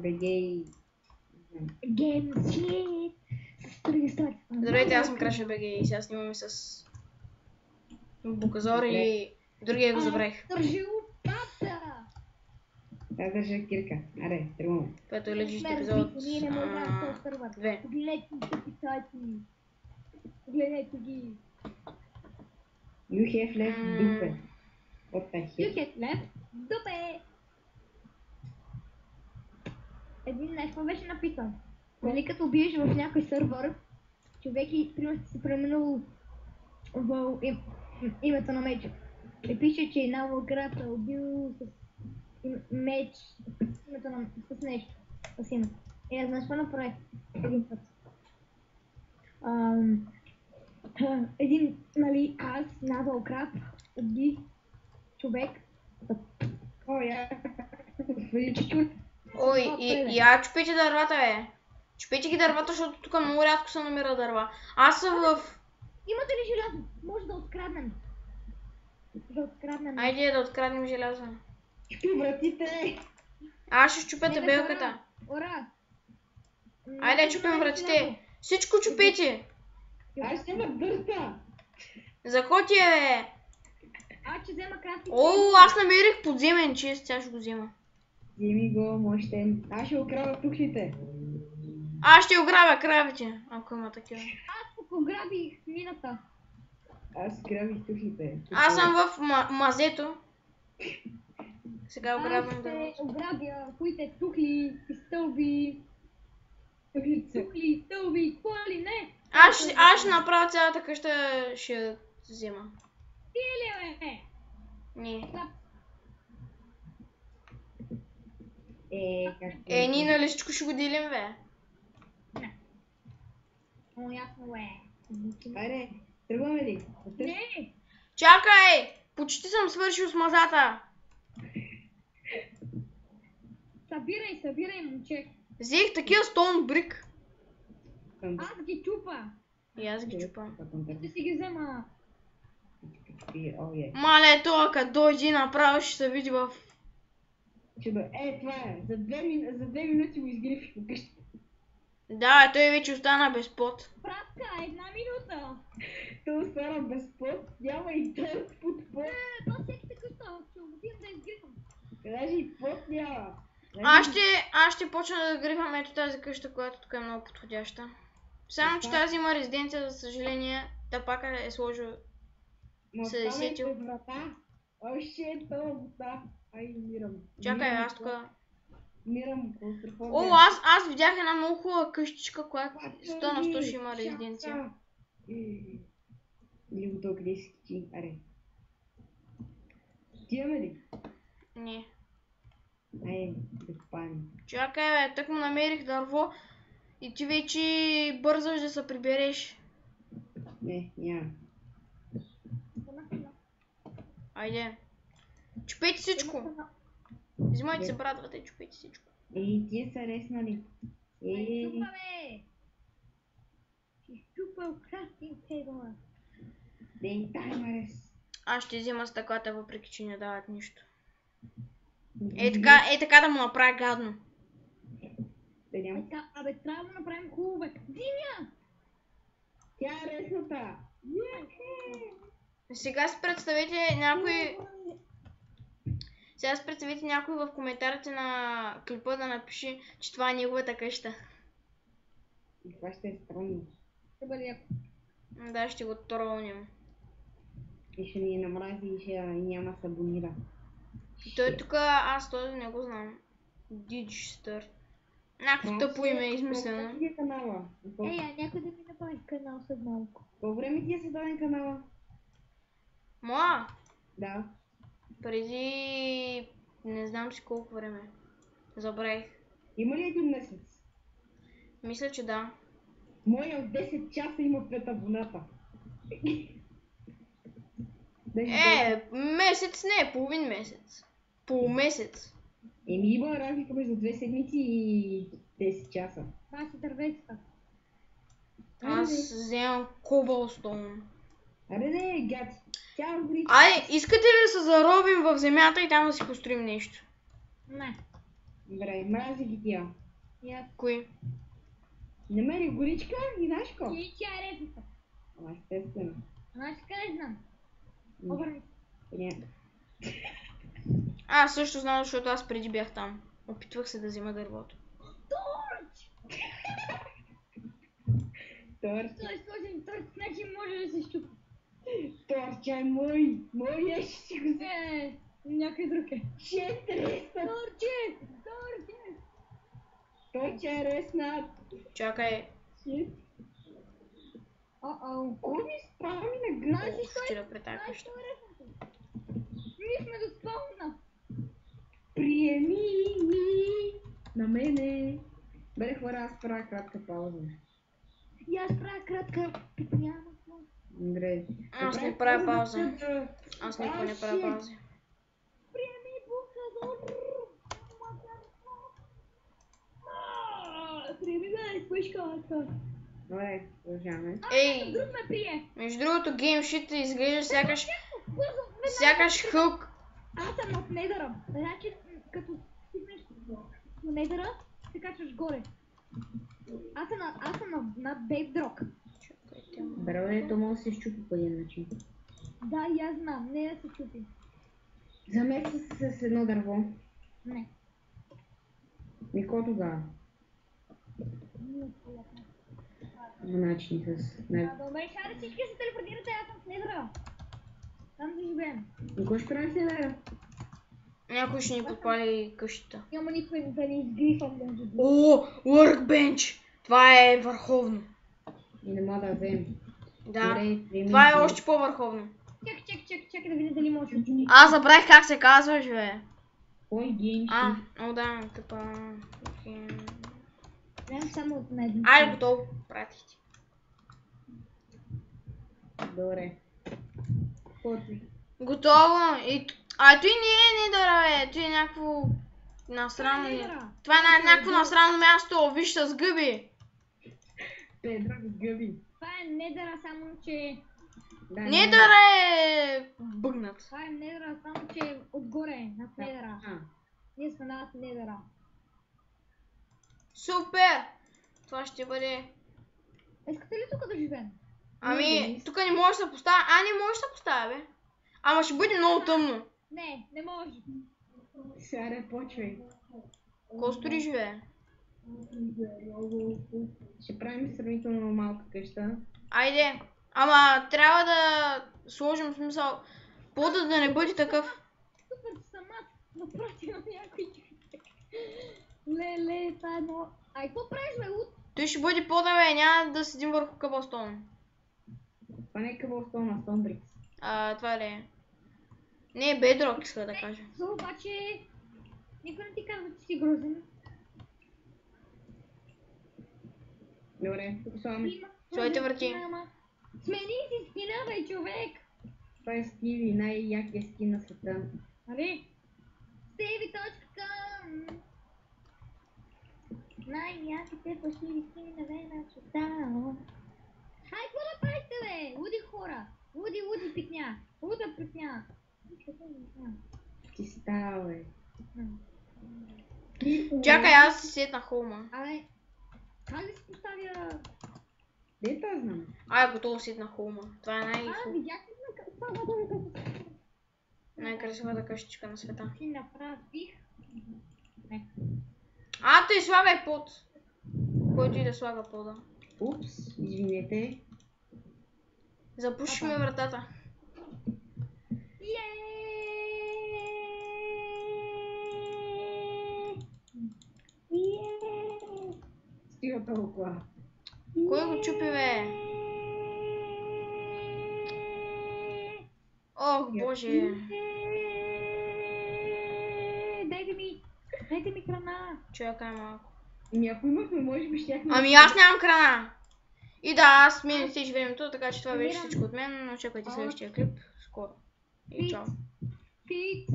БГ и... Геймсит! С регистрация. Здравейте, аз съм Краше БГ и сега снимаме с Буказор и другия го забравих. Държи лопата! Аз държа кирка. Аре, тръгваме. Което е лежище епизод. Ние не можем да се отърват. 2. Погледнете китайци. Погледнете ги. You have left дупе. What the hell? You have left дупе. Един нещо беше написан. Нали като биеш в някой сървър, човек и примерно си променил в името на меча. И пише, че една играта е убил с меч името на с нещо. С името. И не знаеш какво направи един път. Един, нали, аз, надал краб, уби човек. О, я. Господи, чуть-чуть. Ой, я чупете дървата, бе. Чупете ги дървата, защото тук много рядко се намира дърва. Аз съм в... Имате ли желязо? Може да откраднем. Да откраднем. Айде да откраднем желязо. Чупи вратите. Аз ще щупя табелката. Ура! Айде чупим вратите. Всичко чупете. Аз ще ме дърта. Заходи, бе. Аз ще взема крафти. О, аз намерих подземен чест, тя ще го взема. Вземи го, мощен. Аз ще украва тухлите. Аз ще ограбя кравите, ако има такива. Аз пограбих мината. Аз грабих тухлите. Аз съм в мазето. Сега Аз ограбвам ще дървото. ограбя коите тухли и стълби. Тухли, стълби, какво ли не? Аз ще направя цялата къща, ще взема. Ти ли, бе? Не. Как ще... Ние нали всичко ще го делим, бе? О, ясно, бе. Айде, тръгваме ли? Не! Чакай! Почти съм свършил с мазата. Събирай, момче. Взех такива stone brick. Аз ги чупа. И аз ги чупам. Ще си ги взема. Мале, това като дойде направо ще се види в... Чудо, това е. За 2 минути го изгрифих по къщата. Да, той вече остана без пот. Пратка, 1 минута. Той остана без пот, няма и търт под пот. Това всеки така става, ще отидем да изгрифам. Даже и пот няма. Аз ще почна да грифам ето тази къща, която тук е много подходяща. Само, че тази има резиденция, за съжаление, тапака е сложил... се е сетил. Врата. Още това врата. Ай, умирам. Чакай, аз тук... Умирам, клаустрофобия. О, аз видях една много хубава къщичка, която 100 на 100 ще има резиденция. Или го толкова къде си ти, аре. Отиваме ли? Не. Ай, да копаем. Чакай, бе, тък му намерих дърво и ти вече бързаш да се прибереш. Не, няма. Айде. Чупете всичко. Взимайте се, братвата, и чупете всичко. Тия са реснали. Чупа, бе! Си чупал крафтинг тейбъла. Дей, таймарес. Аз ще взема стъклата, въпреки че не дават нищо. Така да му направя гадно. Да няма. Абе, трябва да направим хубаво, бе. Диня! Тя е ресната. Сега си представете някой в коментарите на клипа да напише, че това е неговата къща. И това ще е странно. Ще бъде яко. Да, ще го тролнем. И ще ни намрази и ще няма се абонира. Той тук, аз този не го знам. Digster. Някакво тъпо име е измислено. Колко е канала? Някой да ми направи канал след малко. По време ти е създаден канала? Моя? Да. Преди... не знам си колко време. Забравих. Има ли 1 месец? Мисля, че да. Моя от 10 часа има 5 абоната. Месец не, половин месец. Полумесец. Има разлика между 2 седмици и 10 часа. Това са дървецата. Аз вземам Cobblestone. Аре не, гати. Тя говори. Айде, искате ли да се заробим в земята и там да си построим нещо? Не. Добре, мрази ги тия. Я. Кои? Намери горичка и знаеш какво? И тя е репата. Ама естествено. Значи къде знам? Обърни. Не. Аз също знам, защото аз преди бях там. Опитвах се да взема дървото. Торч! Торч. Той е сложен торч, значи може да се щупи. Торча е мой. Мой ще си го взема. Някой друг е. 600. Торче! Торче! Торча е реснат. Чакай, Shit. О-о. Кой ми спами на гръб? Значи ще той... да претакаш. Значи той е репата. Ние сме до спауна. Приеми на мене. Бе, хора, аз правя кратка пауза. И аз правя кратка питняна. Добре. Аз не Добре, правя пауза, пауза. да- Аз никога не правя паузи. Приеми бухазор. Приеми да изпъшката. Добре, продължаваме. Ей, Друг ме прие. между другото, геймшит изглежда сякаш Бързо, сякаш хълк. Аз съм от недъра. Значи, като стигнеш до недъра, се качваш горе. Аз съм на бейбдрок. Добре, то може да се щупи по един начин. Да, и аз знам. Не да се чупи. Замеси се с едно дърво. Не. Мико тогава. Начин с... Добре, хайде всички се телепортирате, аз съм в недъра. Там да живеем. Мико ще прави се Някой ще ни подпали къщата. Няма никой да ни изгрифам да ги. О, workbench! Това е върховно. И не мога да вземем. Да. Добре, приеми Това е го. още по-върховно. Чакай да видя дали може да ги. Аз забравих как се казва, бе. Кой гейм О да, тъпа. Вземем само от на един. Айде, готово. Пратих ти. Добре. Ходи. Готово. И... той не е недъра, бе. Той е някакво... насрано. недъра. Това е някакво насрано място. Виж с гъби. Педро с гъби. Това е недъра, само че... Да, Недъра е бъгнат. Това е недъра, само че отгоре, над недъра. А, Ние сме над недъра. Супер! Това ще бъде... Искате ли тук да живеем? Ами, тук не може да се поставя. Не може да се поставя, бе. Ама ще бъде много тъмно. Не може. сега не почвай. Костори живее. Ще правим сравнително малка къща. Айде. Ама трябва да сложим смисъл. Пода да не бъде такъв. Супер, че съм аз. Напротив на някой човек. Леле, това е едно... Ай, какво правиш, бе, Лут? Той ще бъде пода, бе. Няма да седим върху къбълстон. Това не е къбълстон, а Стоунбрикс. Това ли е? Не, бедрок иска да кажа. За обаче... Никой не ти казва, че си грозен. Добре, тук слагаме. Слагайте врати. Смени си скина, бе, човек! Това е Стиви, най-якия скин на света. Нали? Stevie.com Най-яките фалшиви скини на света. Хай, какво да правите, бе? Луди хора! Луди пикня! Луда пикня! Ти става, бе. Чакай, аз си сетна хоума. Абе, как да си поставя... Де това знам? Готово сетна хоума. Това е видяхте ли какво най-красивата къщичка на света. си направих? Не. Той слагай под. Който и да слага пода. Упс, извинете. Запушихме вратата. Стига толкова. Кой го чупи, бе? Ох, боже. Дайте ми храна. Чакай малко. Ако имахме, може би щяхме... Ами аз нямам храна. И да, аз ми не стича времето, така че това беше всичко от мен, но чакайте следващия клип скоро. И чао. Feed.